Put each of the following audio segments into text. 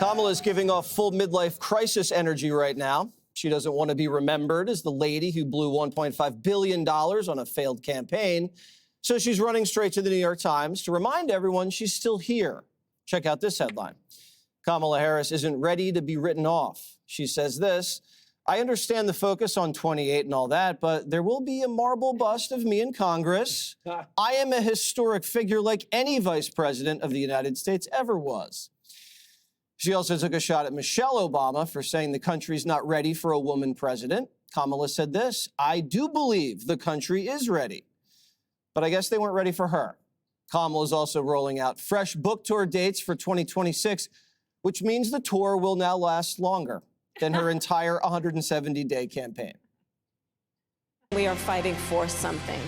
Kamala is giving off full midlife crisis energy right now. She doesn't want to be remembered as the lady who blew $1.5 billion on a failed campaign. So she's running straight to the New York Times to remind everyone she's still here. Check out this headline. Kamala Harris isn't ready to be written off. She says this: I understand the focus on 28 and all that, but there will be a marble bust of me in Congress. I am a historic figure like any vice president of the United States ever was. She also took a shot at Michelle Obama for saying the country's not ready for a woman president. Kamala said this: I do believe the country is ready. But I guess they weren't ready for her. Kamala is also rolling out fresh book tour dates for 2026, which means the tour will now last longer than her entire 170-day campaign. We are fighting for something,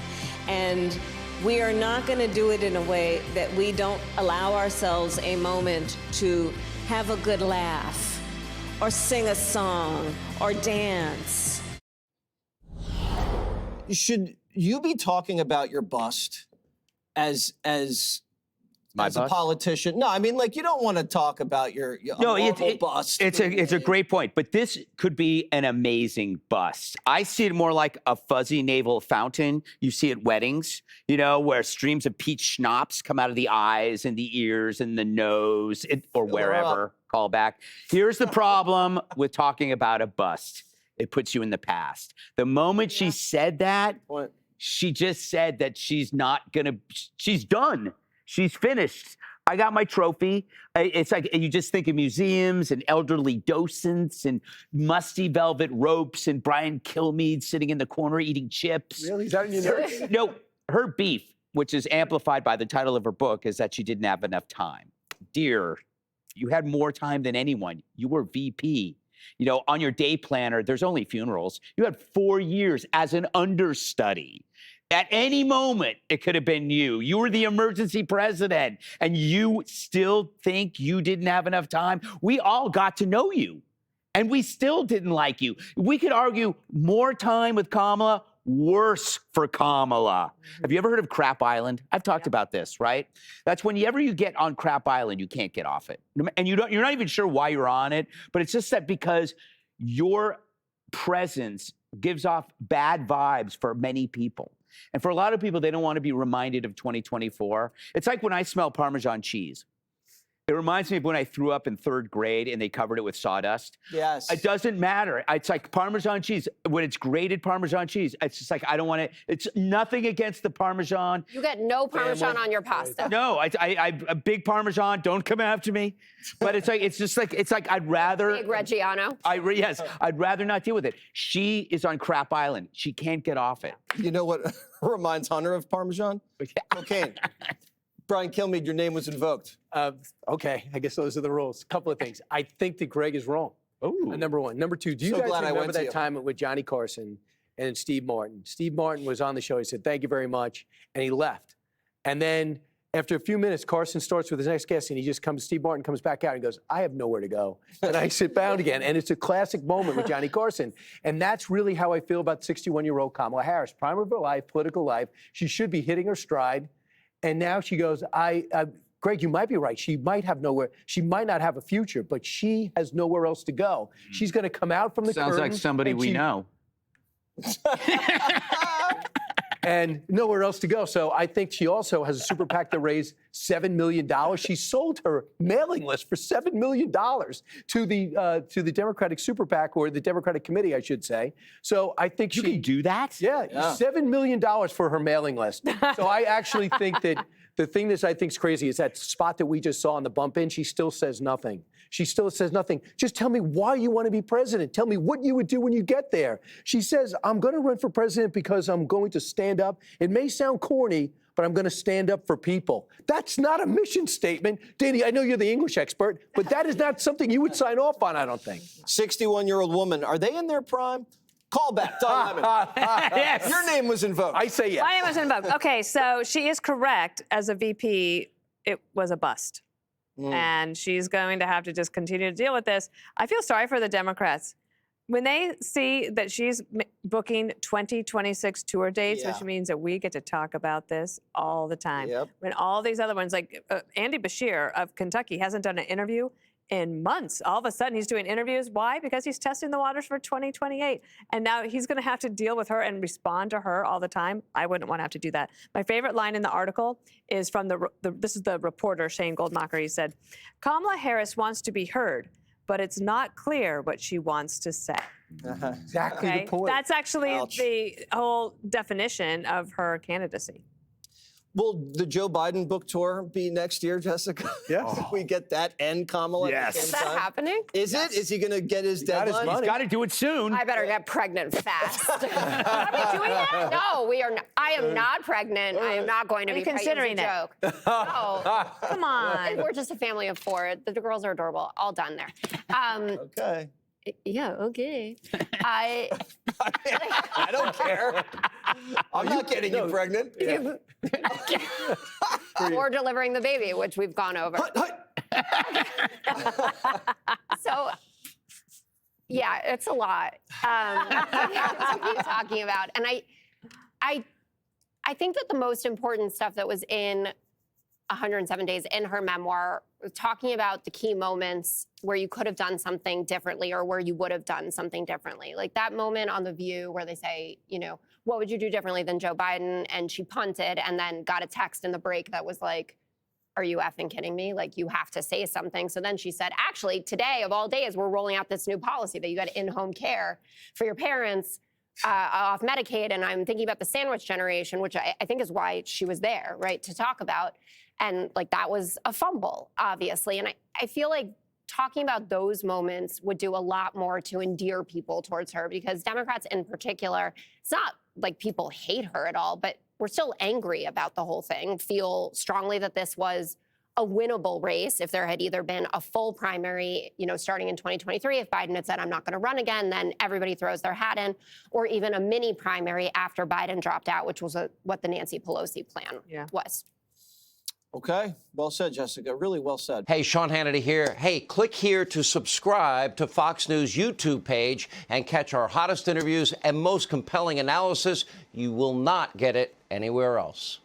and we are not going to do it in a way that we don't allow ourselves a moment to have a good laugh or sing a song or dance. Should you be talking about your bust as a politician? No, I mean, like, you don't want to talk about your bust. It's a great point, but this could be an amazing bust. I see it more like a fuzzy navel fountain you see at weddings, you know, where streams of peach schnapps come out of the eyes and the ears and the nose or wherever. Call back. Here's the problem with talking about a bust. It puts you in the past. The moment she said that, she just said that she's not gonna, she's done. She's finished. I got my trophy. It's like you just think of museums and elderly docents and musty velvet ropes and Brian Kilmeade sitting in the corner eating chips. Really? Is that in your notes? No, her beef, which is amplified by the title of her book, is that she didn't have enough time. Dear, you had more time than anyone. You were VP. You know, on your day planner, there's only funerals. You had 4 years as an understudy. At any moment, it could have been you. You were the emergency president, and you still think you didn't have enough time? We all got to know you, and we still didn't like you. We could argue more time with Kamala, worse for Kamala. Have you ever heard of Crap Island? I've talked about this, right? That's whenever you get on Crap Island, you can't get off it. And you're not even sure why you're on it, but it's just that because your presence gives off bad vibes for many people. And for a lot of people, they don't want to be reminded of 2024. It's like when I smell Parmesan cheese. It reminds me of when I threw up in 3rd grade and they covered it with sawdust. Yes. It doesn't matter. It's like Parmesan cheese. When it's grated Parmesan cheese, it's just like, I don't want it. It's nothing against the Parmesan. You get no Parmesan on your pasta. No, I a big Parmesan. Don't come after me. But it's like I'd rather. Big Reggiano. Yes, I'd rather not deal with it. She is on Crap Island. She can't get off it. You know what reminds Hunter of Parmesan? Cocaine. Brian Kilmeade, your name was invoked. Okay, I guess those are the rules. A couple of things. I think that Greg is wrong. Number one. Number two, do you guys remember that time with Johnny Carson and Steve Martin? Steve Martin was on the show. He said, thank you very much. And he left. And then after a few minutes, Carson starts with his next guest, and he just comes, Steve Martin comes back out and goes, I have nowhere to go. And I sit down again. And it's a classic moment with Johnny Carson. And that's really how I feel about 61-year-old Kamala Harris. Prime of her life, political life. She should be hitting her stride. And now she goes, Greg, you might be right. She might not have a future, but she has nowhere else to go. She's going to come out from the curtain. Sounds like somebody we know. And nowhere else to go. So I think she also has a super PAC that raised $7 million. She sold her mailing list for $7 million to the Democratic super PAC, or the Democratic committee, I should say. So I think you can do that? Yeah, $7 million for her mailing list. So I actually think that the thing that I think is crazy is that spot that we just saw on the bump in, she still says nothing. She still says nothing. Just tell me why you want to be president. Tell me what you would do when you get there. She says, I'm going to run for president because I'm going to stand up. It may sound corny, but I'm going to stand up for people. That's not a mission statement. Danny, I know you're the English expert, but that is not something you would sign off on, I don't think. 61-year-old woman, are they in their prime? Call back, Don Lemon. Yes. Your name was invoked. I say yes. My name was invoked. Okay, so she is correct. As a VP, it was a bust. And she's going to have to just continue to deal with this. I feel sorry for the Democrats. When they see that she's booking 2026 tour dates, which means that we get to talk about this all the time. When all these other ones, like Andy Bashir of Kentucky, hasn't done an interview in months. All of a sudden, he's doing interviews. Why? Because he's testing the waters for 2028. And now he's going to have to deal with her and respond to her all the time. I wouldn't want to have to do that. My favorite line in the article is from this is the reporter, Shane Goldmacher. He said, Kamala Harris wants to be heard, but it's not clear what she wants to say. Exactly the point. That's actually the whole definition of her candidacy. Will the Joe Biden book tour be next year, Jessica? Yes. We get that and Kamala at the Yes. same Is that time? happening? Is it? Is he going to get his got his deadline? money. He's got to do it soon. I better get pregnant fast. Are we doing that? No, we are not. I am not pregnant. I am not going to Are be you pregnant. considering It was a joke. No. Come on. We're just a family of 4. The girls are adorable. All done there. Okay. Yeah, okay. I don't care. I'm not getting you pregnant. Or delivering the baby, which we've gone over. So, yeah, it's a lot to keep talking about. And I think that the most important stuff that was in 107 Days in her memoir, talking about the key moments where you could have done something differently or where you would have done something differently. Like that moment on The View where they say, you know, what would you do differently than Joe Biden? And she punted and then got a text in the break that was like, are you effing kidding me? Like, you have to say something. So then she said, actually, today of all days, we're rolling out this new policy that you got in-home care for your parents off Medicaid. And I'm thinking about the sandwich generation, which I think is why she was there, right, to talk about. And like that was a fumble, obviously. And I feel like talking about those moments would do a lot more to endear people towards her, because Democrats in particular, it's not like people hate her at all, but we're still angry about the whole thing, feel strongly that this was a winnable race. If there had either been a full primary, you know, starting in 2023, if Biden had said, I'm not going to run again, then everybody throws their hat in, or even a mini primary after Biden dropped out, which was what the Nancy Pelosi plan was. Okay. Well said, Jessica. Really well said. Hey, Sean Hannity here. Hey, click here to subscribe to Fox News YouTube page and catch our hottest interviews and most compelling analysis. You will not get it anywhere else.